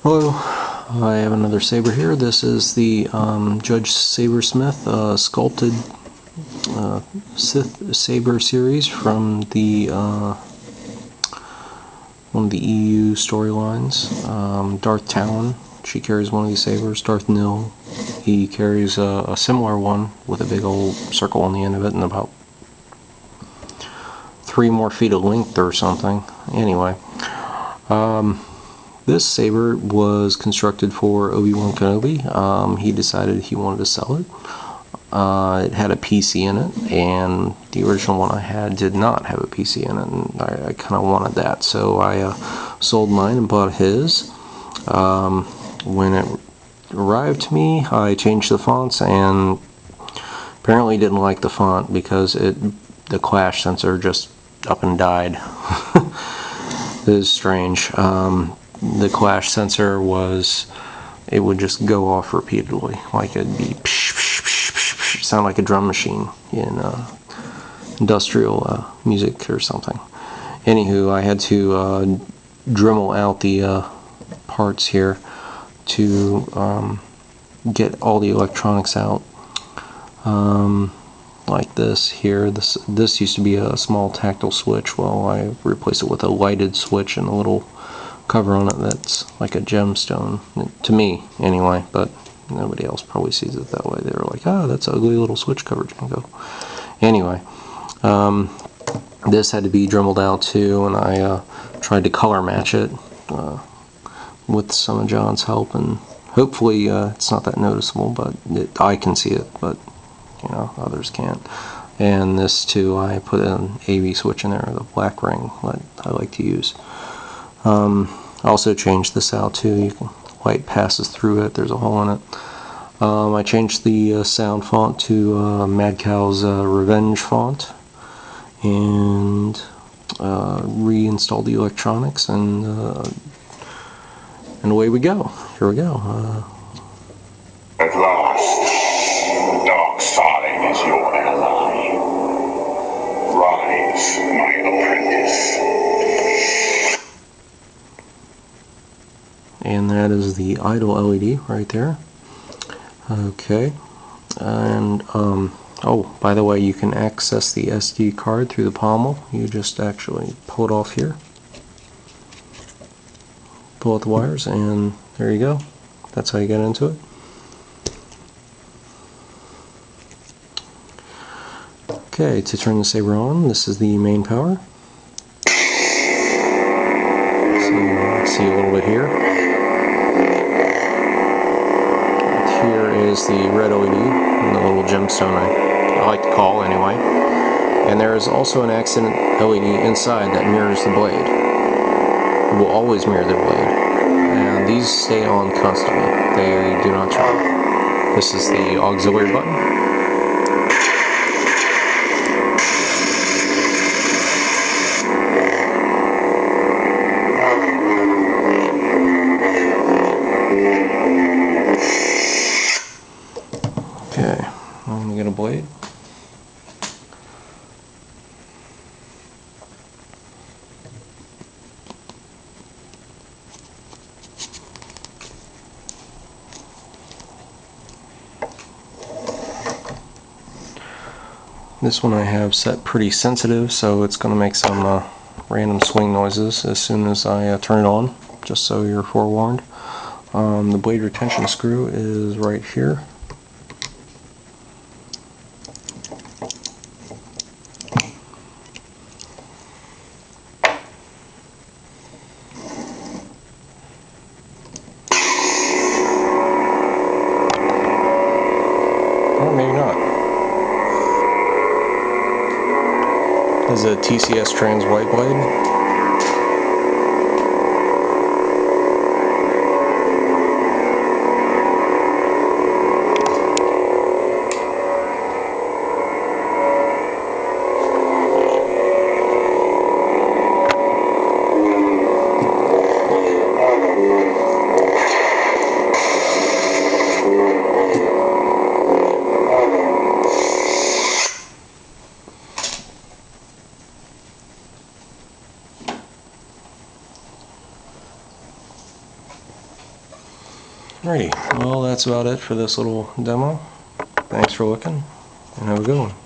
Hello, I have another saber here. This is the Judgesabersmith Sculpted Sith saber series from the one of the EU storylines. Darth Talon, she carries one of these sabers. Darth Nil, he carries a similar one with a big old circle on the end of it and about 3 more feet of length or something. Anyway, this saber was constructed for Obi-Wan Kenobi. He decided he wanted to sell it. It had a PC in it, and the original one I had did not have a PC in it, and I kind of wanted that, so I sold mine and bought his. When it arrived to me, I changed the fonts, and apparently didn't like the font because the clash sensor just up and died. It is strange. The clash sensor it would just go off repeatedly, like it'd be sound like a drum machine in industrial music or something. Anywho, I had to Dremel out the parts here to get all the electronics out. Like this here. This used to be a small tactile switch. Well, I replaced it with a lighted switch and a little cover on it that's like a gemstone, to me anyway, but nobody else probably sees it that way. They're like, oh, that's an ugly little switch cover, Django. Anyway, this had to be dremeled out too, and I tried to color match it with some of John's help, and hopefully it's not that noticeable, but I can see it, but you know, others can't. And this too, I put an AV switch in there, the black ring that I like to use. I also changed this out too. Light passes through it. There's a hole in it. I changed the sound font to Mad Cow's Revenge font, and reinstalled the electronics, and away we go. Here we go. At last, the dark side is your ally. Rise, my apprentice. And that is the idle LED right there. Okay, and oh, by the way, you can access the SD card through the pommel. You just actually pull it off here, pull out the wires, and there you go. That's how you get into it. Okay, to turn the saber on, this is the main power. So you see a little bit here. Here is the red LED, and the little gemstone I like to call anyway. And there is also an accent LED inside that mirrors the blade. It will always mirror the blade. And these stay on constantly. They do not turn. This is the auxiliary button. Okay, I'm going to get a blade. This one I have set pretty sensitive, so it's going to make some random swing noises as soon as I turn it on, just so you're forewarned. The blade retention screw is right here. Or maybe not. This is a TCS trans white blade. Alrighty, well that's about it for this little demo. Thanks for looking, and have a good one.